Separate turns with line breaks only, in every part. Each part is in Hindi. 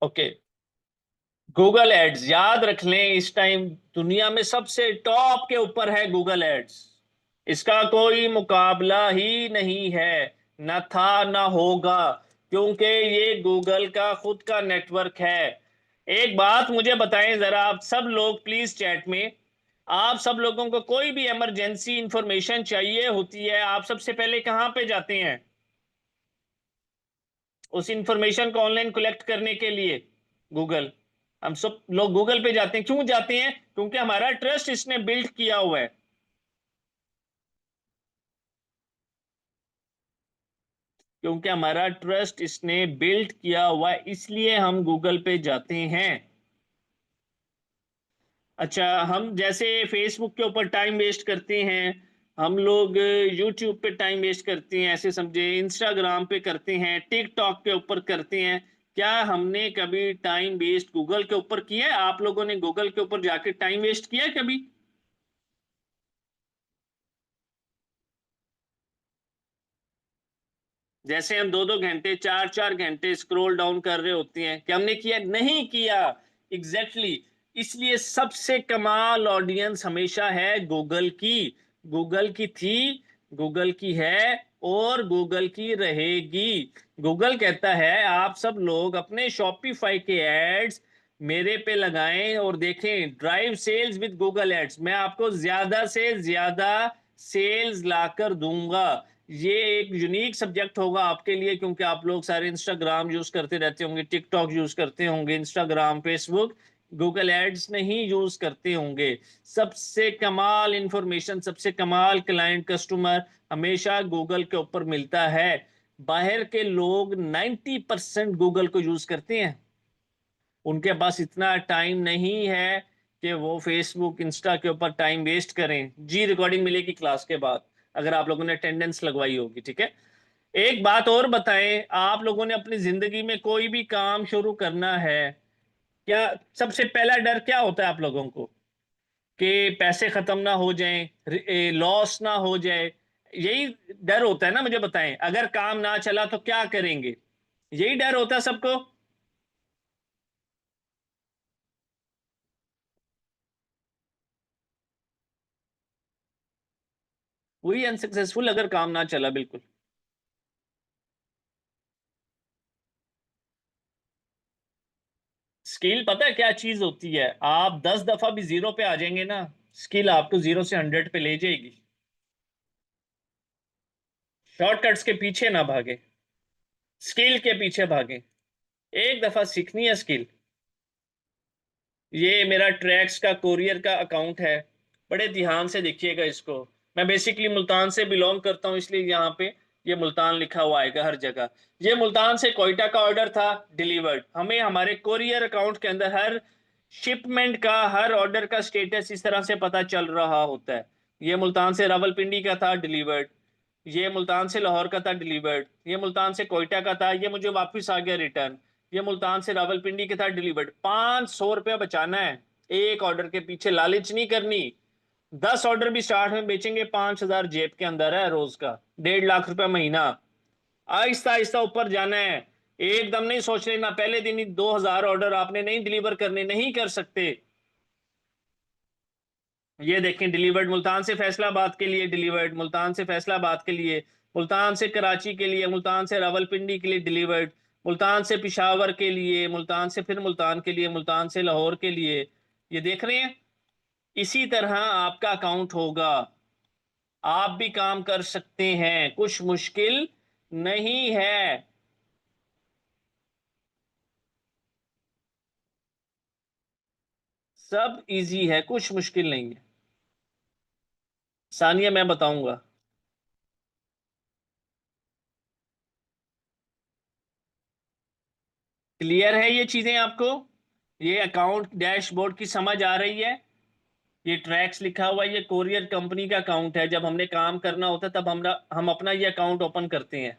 ओके। गूगल एड्स याद रख लें, इस टाइम दुनिया में सबसे टॉप के ऊपर है गूगल एड्स। इसका कोई मुकाबला ही नहीं है, न था न होगा, क्योंकि ये गूगल का खुद का नेटवर्क है। एक बात मुझे बताएं जरा, आप सब लोग प्लीज चैट में, आप सब लोगों को कोई भी इमरजेंसी इंफॉर्मेशन चाहिए होती है, आप सबसे पहले कहाँ पे जाते हैं उस इंफॉर्मेशन को ऑनलाइन कलेक्ट करने के लिए? गूगल। हम सब लोग गूगल पे जाते हैं, क्यों जाते हैं? क्योंकि हमारा ट्रस्ट इसने बिल्ड किया हुआ है। क्योंकि हमारा ट्रस्ट इसने बिल्ड किया हुआ है, इसलिए हम गूगल पे जाते हैं। अच्छा, हम जैसे फेसबुक के ऊपर टाइम वेस्ट करते हैं, हम लोग यूट्यूब पे टाइम वेस्ट करते हैं, ऐसे समझे, इंस्टाग्राम पे करते हैं, टिकटॉक के ऊपर करते हैं। क्या हमने कभी टाइम वेस्ट गूगल के ऊपर किया है? आप लोगों ने गूगल के ऊपर जाके टाइम वेस्ट किया है कभी? जैसे हम 2-2 घंटे, 4-4 घंटे स्क्रॉल डाउन कर रहे होते हैं, क्या हमने किया? नहीं किया। Exactly exactly। इसलिए सबसे कमाल ऑडियंस हमेशा है गूगल की। गूगल की थी, गूगल की है, और गूगल की रहेगी। गूगल कहता है आप सब लोग अपने शॉपिफाई के एड्स मेरे पे लगाएं और देखें, drive sales with Google ads, मैं आपको ज्यादा से ज्यादा सेल्स लाकर दूंगा। ये एक यूनिक सब्जेक्ट होगा आपके लिए, क्योंकि आप लोग सारे इंस्टाग्राम यूज करते रहते होंगे, टिकटॉक यूज करते होंगे, इंस्टाग्राम, फेसबुक, गूगल एड्स नहीं यूज करते होंगे। सबसे कमाल इंफॉर्मेशन, सबसे कमाल क्लाइंट कस्टमर हमेशा गूगल के ऊपर मिलता है। बाहर के लोग 90% गूगल को यूज करते हैं, उनके पास इतना टाइम नहीं है कि वो फेसबुक इंस्टा के ऊपर टाइम वेस्ट करें। जी, रिकॉर्डिंग मिलेगी क्लास के बाद, अगर आप लोगों ने अटेंडेंस लगवाई होगी, ठीक है। एक बात और बताएं, आप लोगों ने अपनी जिंदगी में कोई भी काम शुरू करना है, क्या सबसे पहला डर क्या होता है आप लोगों को? कि पैसे खत्म ना हो जाएं, लॉस ना हो जाए, यही डर होता है ना? मुझे बताएं, अगर काम ना चला तो क्या करेंगे? यही डर होता है सबको। वही अनसक्सेसफुल, अगर काम ना चला, बिल्कुल। स्किल पता है क्या चीज होती है? आप 10 दफा भी जीरो पे आ जाएंगे ना, स्किल आपको 0 से 100 पे ले जाएगी। शॉर्टकट्स के पीछे ना भागे, स्किल के पीछे भागे। एक दफा सीखनी है स्किल। ये मेरा ट्रैक्स का कोरियर का अकाउंट है, बड़े ध्यान से देखिएगा इसको। मैं बेसिकली मुल्तान से बिलोंग करता हूँ, इसलिए यहाँ पे ये मुल्तान लिखा हुआ आएगा हर जगह। ये मुल्तान से कोयटा का ऑर्डर था, डिलीवर्ड। हमें हमारे कोरियर अकाउंट के अंदर हर शिपमेंट का, हर ऑर्डर का स्टेटस इस तरह से पता चल रहा होता है। ये मुल्तान से रावलपिंडी का था, डिलीवर्ड। ये मुल्तान से लाहौर का था, डिलीवर्ड। ये मुल्तान से कोयटा का था, ये मुझे वापस आ गया रिटर्न। ये मुल्तान से रावलपिंडी के साथ डिलीवर्ड। 500 रुपया बचाना है एक ऑर्डर के पीछे, लालच नहीं करनी। 10 ऑर्डर भी स्टार्ट में बेचेंगे, 5,000 जेब के अंदर है रोज का, 1.5 लाख रुपया महीना। आहिस्ता आहिस्ता ऊपर जाना है। एकदम नहीं सोच लेना पहले दिन ही 2,000 ऑर्डर आपने नहीं डिलीवर करने, नहीं कर सकते। ये देखें, डिलीवर्ड मुल्तान से फैसलाबाद के लिए, डिलीवर्ड मुल्तान से फैसलाबाद के लिए, मुल्तान से कराची के लिए, मुल्तान से रावलपिंडी के लिए, डिलीवर्ड मुल्तान से पिशावर के लिए, मुल्तान से फिर मुल्तान के लिए, मुल्तान से लाहौर के लिए। ये देख रहे हैं? इसी तरह आपका अकाउंट होगा। आप भी काम कर सकते हैं, कुछ मुश्किल नहीं है। सब इजी है, कुछ मुश्किल नहीं है। सानिया, मैं बताऊंगा। क्लियर है ये चीजें आपको? ये अकाउंट डैशबोर्ड की समझ आ रही है? ये ट्रैक्स लिखा हुआ है, ये कोरियर कंपनी का अकाउंट है। जब हमने काम करना होता है तब हम अपना ये अकाउंट ओपन करते हैं।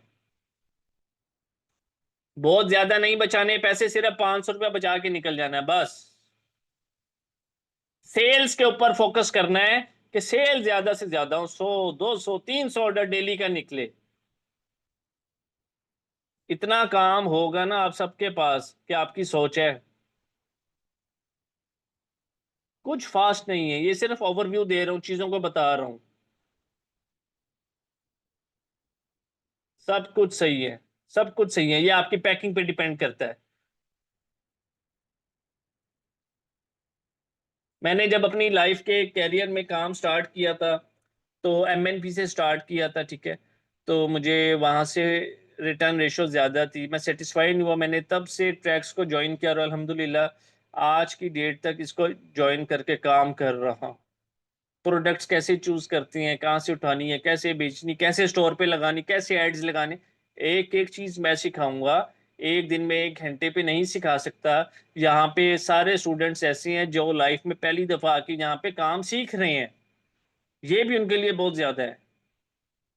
बहुत ज्यादा नहीं बचाने पैसे, सिर्फ 500 रुपया बचा के निकल जाना है बस। सेल्स के ऊपर फोकस करना है कि सेल ज्यादा से ज्यादा हो, 100, 200, 300 ऑर्डर डेली का निकले। इतना काम होगा ना आप सबके पास कि आपकी सोच है। कुछ फास्ट नहीं है, ये सिर्फ ओवरव्यू दे रहा हूँ, चीजों को बता रहा हूँ। सब कुछ सही है, सब कुछ सही है, ये आपकी पैकिंग पे डिपेंड करता है। मैंने जब अपनी लाइफ के कैरियर में काम स्टार्ट किया था तो एमएनपी से स्टार्ट किया था, ठीक है। तो मुझे वहां से रिटर्न रेशो ज्यादा थी, मैं सेटिस्फाइड नहीं हुआ, मैंने तब से ट्रैक्स को ज्वाइन किया और अल्हम्दुलिल्लाह आज की डेट तक इसको ज्वाइन करके काम कर रहा हूँ। प्रोडक्ट्स कैसे चूज करती हैं, कहाँ से उठानी है, कैसे बेचनी, कैसे स्टोर पे लगानी, कैसे एड्स लगाने, एक एक चीज मैं सिखाऊंगा। एक दिन में 1 घंटे पे नहीं सिखा सकता। यहाँ पे सारे स्टूडेंट्स ऐसे हैं जो लाइफ में पहली दफा आके यहाँ पे काम सीख रहे हैं, ये भी उनके लिए बहुत ज्यादा है।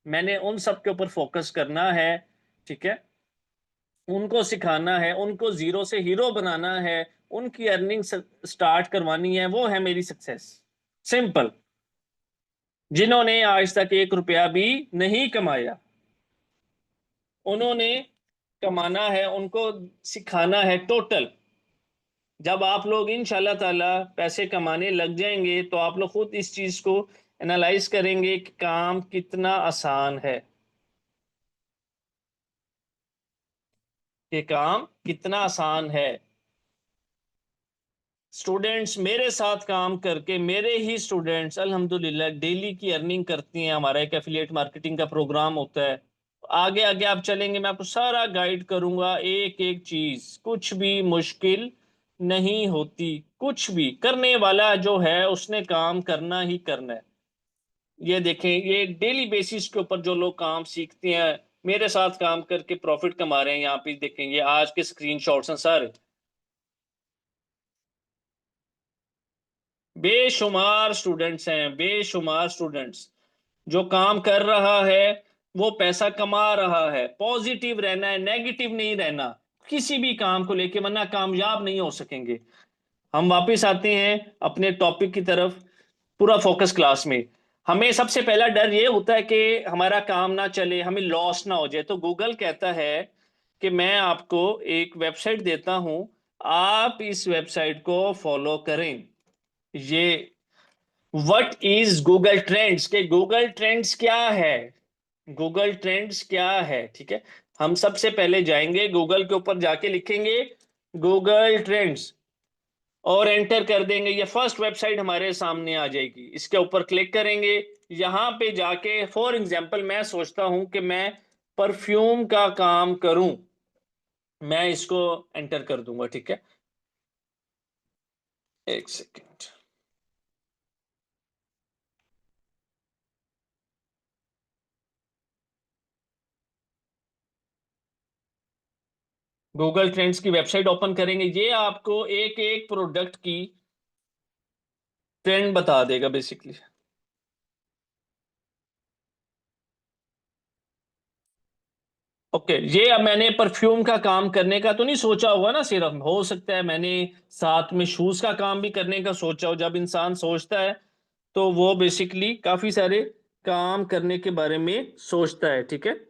मैंने उन सब के ऊपर फोकस करना है, ठीक है। उनको सिखाना है, उनको जीरो से हीरो बनाना है, उनकी अर्निंग स्टार्ट करवानी है, वो है मेरी सक्सेस। सिंपल। जिन्होंने आज तक 1 रुपया भी नहीं कमाया, उन्होंने कमाना है, उनको सिखाना है टोटल। जब आप लोग इंशाल्लाह ताला पैसे कमाने लग जाएंगे तो आप लोग खुद इस चीज को एनालाइज करेंगे कि काम कितना आसान है, कि काम कितना आसान है। स्टूडेंट्स मेरे साथ काम करके, मेरे ही स्टूडेंट्स अल्हम्दुलिल्लाह डेली की अर्निंग करती हैं। हमारा एक एफिलिएट मार्केटिंग का प्रोग्राम होता है। आगे आगे आप चलेंगे, मैं आपको सारा गाइड करूंगा, एक एक चीज, कुछ भी मुश्किल नहीं होती। कुछ भी करने वाला जो है उसने काम करना ही करना है। ये देखें, ये डेली बेसिस के ऊपर जो लोग काम सीखते हैं, मेरे साथ काम करके प्रॉफिट कमा रहे हैं, यहाँ पे देखें, ये आज के स्क्रीनशॉट्स हैं सारे। बेशुमार स्टूडेंट्स हैं, बेशुमार स्टूडेंट्स। जो काम कर रहा है वो पैसा कमा रहा है। पॉजिटिव रहना है, नेगेटिव नहीं रहना किसी भी काम को लेके, वरना कामयाब नहीं हो सकेंगे। हम वापस आते हैं अपने टॉपिक की तरफ, पूरा फोकस क्लास में। हमें सबसे पहला डर ये होता है कि हमारा काम ना चले, हमें लॉस ना हो जाए। तो गूगल कहता है कि मैं आपको एक वेबसाइट देता हूं, आप इस वेबसाइट को फॉलो करें। ये व्हाट इज गूगल ट्रेंड्स, के गूगल ट्रेंड्स क्या है, गूगल ट्रेंड्स क्या है, ठीक है। हम सबसे पहले जाएंगे गूगल के ऊपर, जाके लिखेंगे गूगल ट्रेंड्स और एंटर कर देंगे। ये फर्स्ट वेबसाइट हमारे सामने आ जाएगी, इसके ऊपर क्लिक करेंगे। यहां पे जाके फॉर एग्जांपल मैं सोचता हूं कि मैं परफ्यूम का काम करूं, मैं इसको एंटर कर दूंगा, ठीक है। एक सेकेंड। गूगल ट्रेंड्स की वेबसाइट ओपन करेंगे, ये आपको एक एक प्रोडक्ट की ट्रेंड बता देगा बेसिकली। ओके, ये अब मैंने परफ्यूम का काम करने का तो नहीं सोचा होगा ना, सिर्फ हो सकता है मैंने साथ में शूज का काम भी करने का सोचा हो। जब इंसान सोचता है तो वो बेसिकली काफी सारे काम करने के बारे में सोचता है, ठीक है।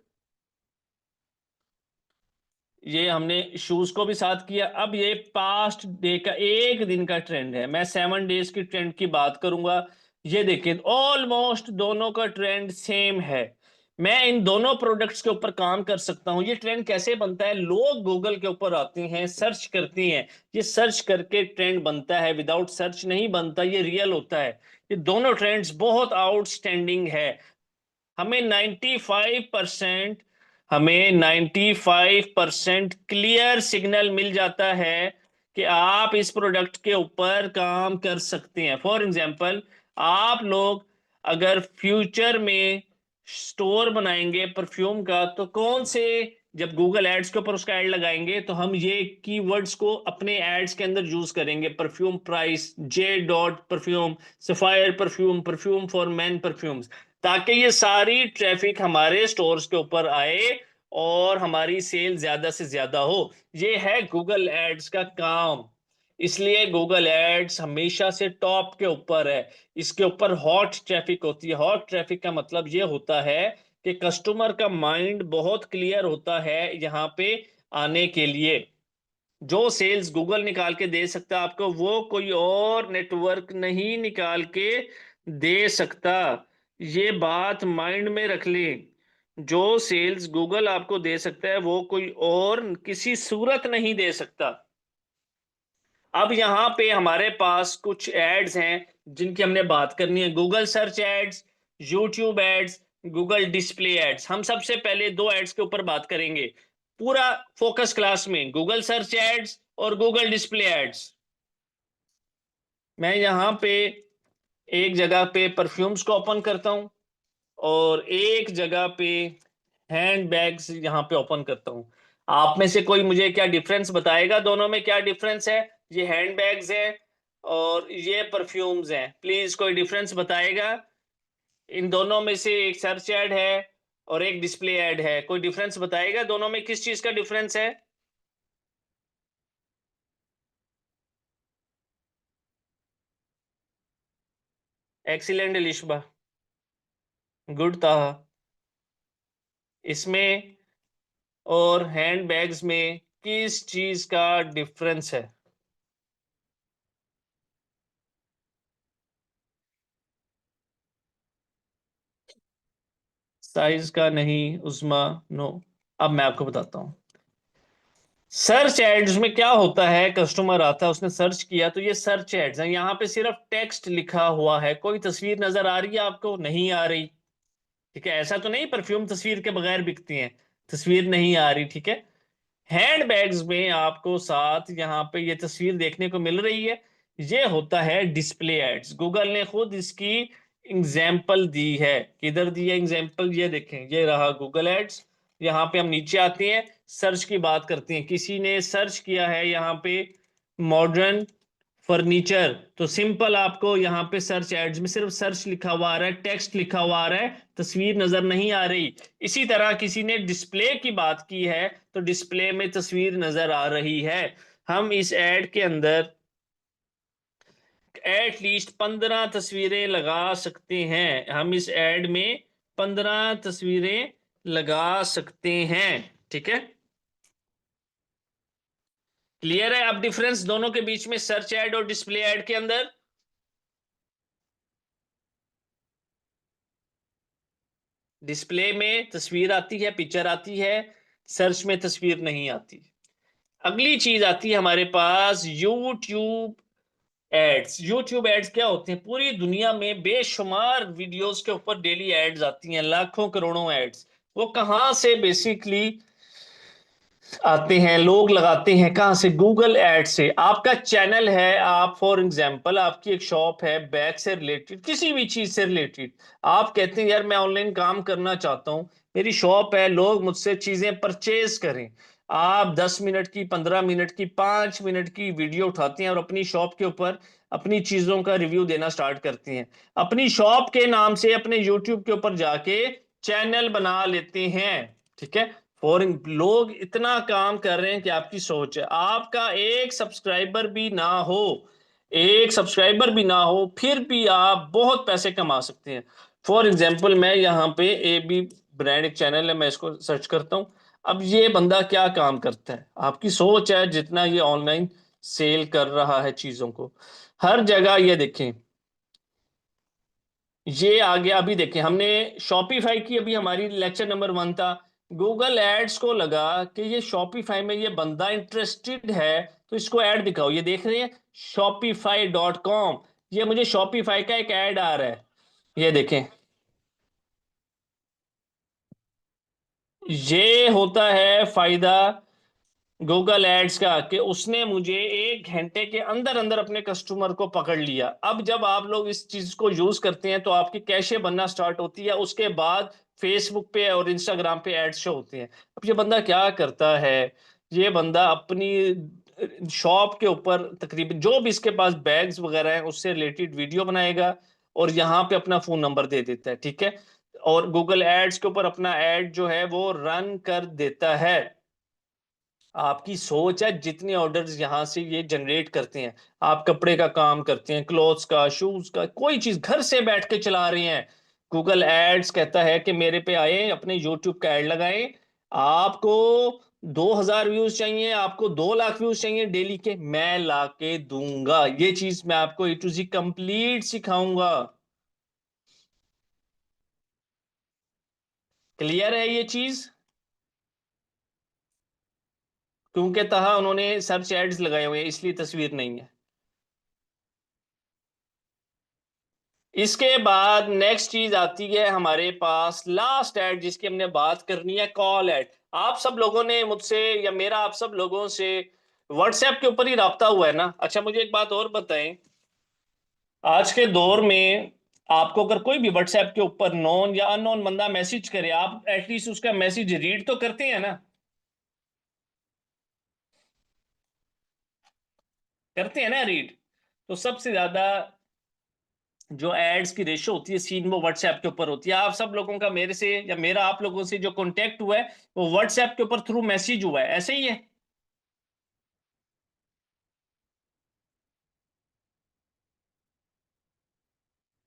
ये हमने शूज को भी साथ किया। अब ये पास्ट डे का एक दिन का ट्रेंड है, मैं 7 डेज की ट्रेंड की बात करूंगा। ये देखिए ऑलमोस्ट दोनों का ट्रेंड सेम है। मैं इन दोनों प्रोडक्ट्स के ऊपर काम कर सकता हूं। ये ट्रेंड कैसे बनता है, लोग गूगल के ऊपर आते हैं, सर्च करती हैं, ये सर्च करके ट्रेंड बनता है, विदाउट सर्च नहीं बनता, ये रियल होता है। ये दोनों ट्रेंड्स बहुत आउटस्टैंडिंग है। हमें 95% हमें 95% क्लियर सिग्नल मिल जाता है कि आप इस प्रोडक्ट के ऊपर काम कर सकते हैं। फॉर एग्जांपल, आप लोग अगर फ्यूचर में स्टोर बनाएंगे परफ्यूम का, तो कौन से, जब गूगल एड्स के ऊपर उसका ऐड लगाएंगे तो हम ये कीवर्ड्स को अपने एड्स के अंदर यूज करेंगे। Perfume price, J dot perfume, sapphire perfume, perfume for man perfumes, ताकि ये सारी ट्रैफिक हमारे स्टोर्स के ऊपर आए और हमारी सेल ज्यादा से ज्यादा हो। ये है गूगल एड्स का काम। इसलिए गूगल एड्स हमेशा से टॉप के ऊपर है। इसके ऊपर हॉट ट्रैफिक होती है। हॉट ट्रैफिक का मतलब ये होता है कि कस्टमर का माइंड बहुत क्लियर होता है यहाँ पे आने के लिए। जो सेल्स गूगल निकाल के दे सकता है आपको, वो कोई और नेटवर्क नहीं निकाल के दे सकता। ये बात माइंड में रख लें। जो सेल्स गूगल आपको दे सकता है वो कोई और किसी सूरत नहीं दे सकता। अब यहाँ पे हमारे पास कुछ एड्स हैं जिनकी हमने बात करनी है। Google search ads, YouTube ads, Google display ads. हम सबसे पहले दो एड्स के ऊपर बात करेंगे पूरा फोकस क्लास में, गूगल सर्च एड्स और गूगल डिस्प्ले एड्स। मैं यहाँ पे एक जगह पे परफ्यूम्स को ओपन करता हूँ और एक जगह पे हैंड बैग्स यहाँ पे ओपन करता हूँ। आप में से कोई मुझे क्या डिफरेंस बताएगा दोनों में? क्या डिफरेंस है? ये हैंड बैग्स है और ये परफ्यूम्स हैं। प्लीज कोई डिफरेंस बताएगा? इन दोनों में से एक सर्च ऐड है और एक डिस्प्ले ऐड है। कोई डिफरेंस बताएगा दोनों में किस चीज का डिफरेंस है? एक्सीलेंट लिशबा, गुड था। इसमें और हैंड बैग्स में किस चीज का डिफरेंस है? साइज का नहीं उस्मा, नो। अब मैं आपको बताता हूँ। सर्च एड्स में क्या होता है, कस्टमर आता है उसने सर्च किया तो ये सर्च एड्स हैं। यहाँ पे सिर्फ टेक्स्ट लिखा हुआ है, कोई तस्वीर नजर आ रही है आपको? नहीं आ रही। ठीक है, ऐसा तो नहीं परफ्यूम तस्वीर के बगैर बिकती हैं, तस्वीर नहीं आ रही। ठीक है, हैंड बैग्स में आपको साथ यहाँ पे ये तस्वीर देखने को मिल रही है। ये होता है डिस्प्ले एड्स। गूगल ने खुद इसकी एग्जाम्पल दी है। किधर दी है एग्जाम्पल? ये देखें, ये रहा गूगल एड्स। यहाँ पे हम नीचे आते हैं, सर्च की बात करते हैं। किसी ने सर्च किया है यहाँ पे मॉडर्न फर्नीचर, तो सिंपल आपको यहाँ पे सर्च एड्स में सिर्फ सर्च लिखा हुआ आ रहा है, टेक्स्ट लिखा हुआ आ रहा है, तस्वीर नजर नहीं आ रही। इसी तरह किसी ने डिस्प्ले की बात की है तो डिस्प्ले में तस्वीर नजर आ रही है। हम इस एड के अंदर एट लीस्ट 15 तस्वीरें लगा सकते हैं। हम इस एड में 15 तस्वीरें लगा सकते हैं। ठीक है, क्लियर है अब डिफरेंस दोनों के बीच में, सर्च एड और डिस्प्ले एड के अंदर? डिस्प्ले में तस्वीर आती है, पिक्चर आती है, सर्च में तस्वीर नहीं आती। अगली चीज आती है हमारे पास यूट्यूब एड्स। यूट्यूब एड्स क्या होते हैं? पूरी दुनिया में बेशुमार वीडियोस के ऊपर डेली एड्स आती हैं, लाखों करोड़ों एड्स। वो कहाँ से बेसिकली आते हैं, लोग लगाते हैं कहाँ से? गूगल एड से। आपका चैनल है, आप फॉर एग्जांपल आपकी एक शॉप है बैग से रिलेटेड, किसी भी चीज से रिलेटेड, आप कहते हैं यार मैं ऑनलाइन काम करना चाहता हूँ, मेरी शॉप है, लोग मुझसे चीजें परचेज करें। आप 10 मिनट की, 15 मिनट की, 5 मिनट की वीडियो उठाते हैं और अपनी शॉप के ऊपर अपनी चीजों का रिव्यू देना स्टार्ट करते हैं। अपनी शॉप के नाम से अपने यूट्यूब के ऊपर जाके चैनल बना लेते हैं। ठीक है, फॉरेन लोग इतना काम कर रहे हैं कि आपकी सोच है। आपका एक सब्सक्राइबर भी ना हो, एक सब्सक्राइबर भी ना हो, फिर भी आप बहुत पैसे कमा सकते हैं। फॉर एग्जाम्पल मैं यहाँ पे ए बी ब्रांड एक चैनल है, मैं इसको सर्च करता हूँ। अब ये बंदा क्या काम करता है? आपकी सोच है जितना ये ऑनलाइन सेल कर रहा है चीजों को, हर जगह ये देखें, ये आ गया। अभी देखें, हमने शॉपिफाई की, अभी हमारी लेक्चर नंबर 1 था। गूगल एड्स को लगा कि ये शॉपिफाई में ये बंदा इंटरेस्टेड है तो इसको ऐड दिखाओ। ये देख रहे हैं shopify.com, ये मुझे शॉपिफाई का एक ऐड आ रहा है। ये देखें, ये होता है फायदा गूगल एड्स का कि उसने मुझे 1 घंटे के अंदर अंदर अपने कस्टमर को पकड़ लिया। अब जब आप लोग इस चीज को यूज करते हैं तो आपकी कैशे बनना स्टार्ट होती है, उसके बाद फेसबुक पे और इंस्टाग्राम पे एड्स शो होते हैं। अब ये बंदा क्या करता है? ये बंदा अपनी शॉप के ऊपर तकरीबन जो भी इसके पास बैग्स वगैरह हैं उससे रिलेटेड वीडियो बनाएगा और यहाँ पे अपना फोन नंबर दे देता है। ठीक है, और गूगल एड्स के ऊपर अपना एड जो है वो रन कर देता है। आपकी सोच है जितने ऑर्डर्स यहां से ये जनरेट करते हैं, आप कपड़े का काम करते हैं, क्लोथ्स का, शूज का, कोई चीज घर से बैठ के चला रहे हैं, गूगल एड्स कहता है कि मेरे पे आए, अपने यूट्यूब का एड लगाएं, आपको 2,000 व्यूज चाहिए, आपको 2 लाख व्यूज चाहिए डेली के, मैं ला के दूंगा। ये चीज मैं आपको ए टू जी कंप्लीट सिखाऊंगा। क्लियर है ये चीज? क्योंकि तहा उन्होंने सर्च एड्स लगाए हुए हैं, इसलिए तस्वीर नहीं है। इसके बाद नेक्स्ट चीज आती है हमारे पास, लास्ट एड जिसकी हमने बात करनी है, कॉल एड। आप सब लोगों ने मुझसे या मेरा आप सब लोगों से व्हाट्सएप के ऊपर ही राब्ता हुआ है ना। अच्छा मुझे एक बात और बताएं, आज के दौर में आपको अगर कोई भी व्हाट्सएप के ऊपर नॉन या अननोन बंदा मैसेज करे, आप एटलीस्ट उसका मैसेज रीड तो करते हैं ना? करते हैं ना रीड? तो सबसे ज्यादा जो एड्स की रेशो होती है सीन वो व्हाट्सएप के ऊपर होती है। आप सब लोगों का मेरे से या मेरा आप लोगों से जो कांटेक्ट हुआ है वो व्हाट्सएप के ऊपर थ्रू मैसेज हुआ है, ऐसे ही है।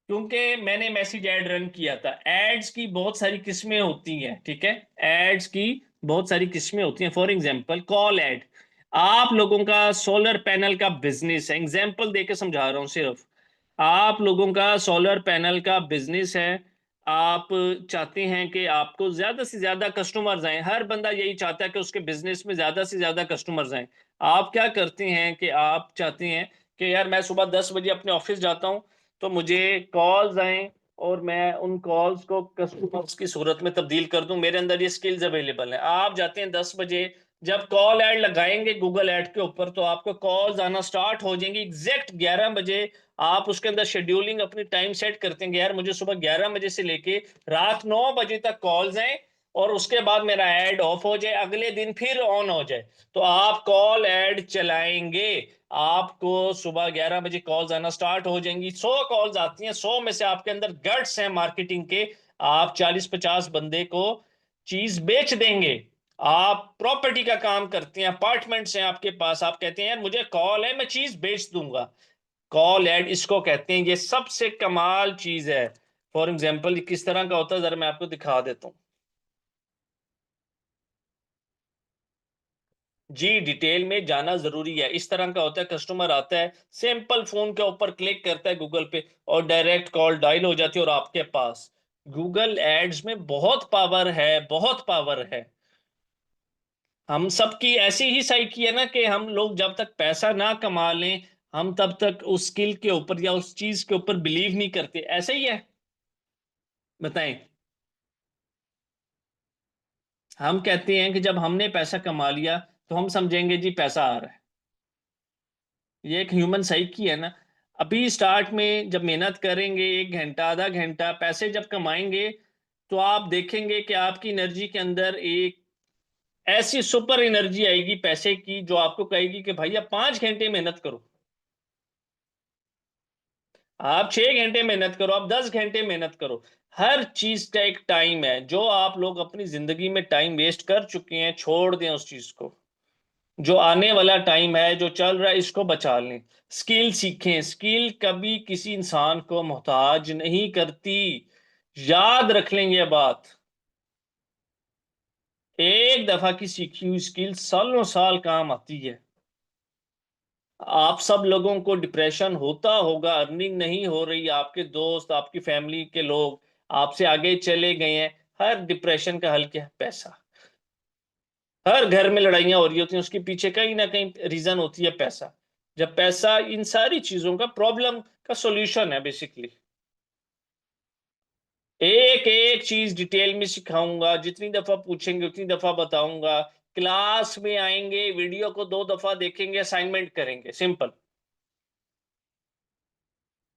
क्योंकि मैंने मैसेज ऐड रन किया था। एड्स की बहुत सारी किस्में होती हैं, ठीक है? एड्स की बहुत सारी किस्में होती हैं। For example call add. आप लोगों का सोलर पैनल का बिजनेस है, एग्जांपल देके समझा रहा हूँ सिर्फ। आप लोगों का सोलर पैनल का बिजनेस है, आप चाहते हैं कि आपको ज्यादा से ज्यादा कस्टमर्स आए, हर बंदा यही चाहता है कि उसके बिजनेस में ज्यादा से ज्यादा कस्टमर्स आए। आप क्या करते हैं कि आप चाहते हैं कि यार मैं सुबह 10 बजे अपने ऑफिस जाता हूँ, तो मुझे कॉल्स आए और मैं उन कॉल्स को कस्टमर्स की सूरत में तब्दील कर दूं, मेरे अंदर ये स्किल्स अवेलेबल हैं। आप जाते हैं 10 बजे, जब कॉल ऐड लगाएंगे गूगल ऐड के ऊपर तो आपको कॉल्स आना स्टार्ट हो जाएंगी एग्जैक्ट 11 बजे। आप उसके अंदर शेड्यूलिंग अपनी टाइम सेट करते हैं कि यार मुझे सुबह 11 बजे से लेके रात 9 बजे तक कॉल्स आए, और उसके बाद मेरा ऐड ऑफ हो जाए, अगले दिन फिर ऑन हो जाए। तो आप कॉल ऐड चलाएंगे, आपको सुबह 11 बजे कॉल्स आना स्टार्ट हो जाएंगी। 100 कॉल्स आती हैं, 100 में से आपके अंदर गट्स हैं मार्केटिंग के, आप 40-50 बंदे को चीज बेच देंगे। आप प्रॉपर्टी का काम करते हैं, अपार्टमेंट्स हैं आपके पास, आप कहते हैं यार मुझे कॉल है मैं चीज बेच दूंगा। कॉल ऐड इसको कहते हैं, ये सबसे कमाल चीज है। फॉर एग्जाम्पल किस तरह का होता है जरा मैं आपको दिखा देता हूँ। जी डिटेल में जाना जरूरी है। इस तरह का होता है, कस्टमर आता है, सिंपल फोन के ऊपर क्लिक करता है गूगल पे और डायरेक्ट कॉल डायल हो जाती है और आपके पास। गूगल एड्स में बहुत पावर है, बहुत पावर है। हम सबकी ऐसी ही साइकी है ना कि हम लोग जब तक पैसा ना कमा लें, हम तब तक उस स्किल के ऊपर या उस चीज के ऊपर बिलीव नहीं करते। ऐसे ही है, बताएं। हम कहते हैं कि जब हमने पैसा कमा लिया तो हम समझेंगे जी पैसा आ रहा है। ये एक ह्यूमन साइकी है ना। अभी स्टार्ट में जब मेहनत करेंगे 1 घंटा आधा घंटा, पैसे जब कमाएंगे तो आप देखेंगे कि आपकी एनर्जी के अंदर एक ऐसी सुपर एनर्जी आएगी पैसे की जो आपको कहेगी कि भैया 5 घंटे मेहनत करो, आप 6 घंटे मेहनत करो, आप 10 घंटे मेहनत करो। हर चीज का एक टाइम है। जो आप लोग अपनी जिंदगी में टाइम वेस्ट कर चुके हैं छोड़ दें उस चीज को। जो आने वाला टाइम है, जो चल रहा है, इसको बचा लें। स्किल सीखें, स्किल कभी किसी इंसान को मोहताज नहीं करती। याद रख लें ये बात। एक दफा की सीखी हुई स्किल सालों साल काम आती है। आप सब लोगों को डिप्रेशन होता होगा, अर्निंग नहीं हो रही, आपके दोस्त आपकी फैमिली के लोग आपसे आगे चले गए हैं। हर डिप्रेशन का हल क्या है? पैसा। हर घर में लड़ाइयां हो रही होती हैं, उसके पीछे कहीं ना कहीं रीजन होती है पैसा। जब पैसा इन सारी चीजों का प्रॉब्लम का सॉल्यूशन है बेसिकली। एक एक चीज डिटेल में सिखाऊंगा, जितनी दफा पूछेंगे उतनी दफा बताऊंगा। क्लास में आएंगे, वीडियो को 2 दफा देखेंगे, असाइनमेंट करेंगे, सिंपल।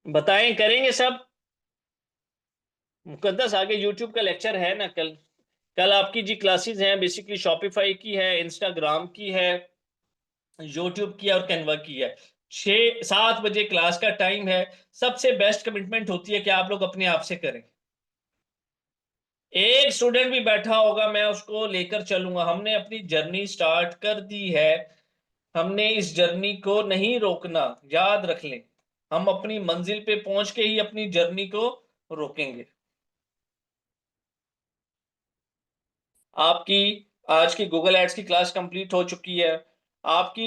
बताएं, करेंगे सब? मुकद्दस आगे यूट्यूब का लेक्चर है ना कल। कल आपकी जी क्लासेस हैं, बेसिकली शॉपिफाई की है, इंस्टाग्राम की है, यूट्यूब की है और कैनवा की है। 6-7 बजे क्लास का टाइम है। सबसे बेस्ट कमिटमेंट होती है कि आप लोग अपने आप से करें। एक स्टूडेंट भी बैठा होगा मैं उसको लेकर चलूंगा। हमने अपनी जर्नी स्टार्ट कर दी है, हमने इस जर्नी को नहीं रोकना, याद रख लें। हम अपनी मंजिल पे पहुंच के ही अपनी जर्नी को रोकेंगे। आपकी आज की गूगल एड्स की क्लास कंप्लीट हो चुकी है। आपकी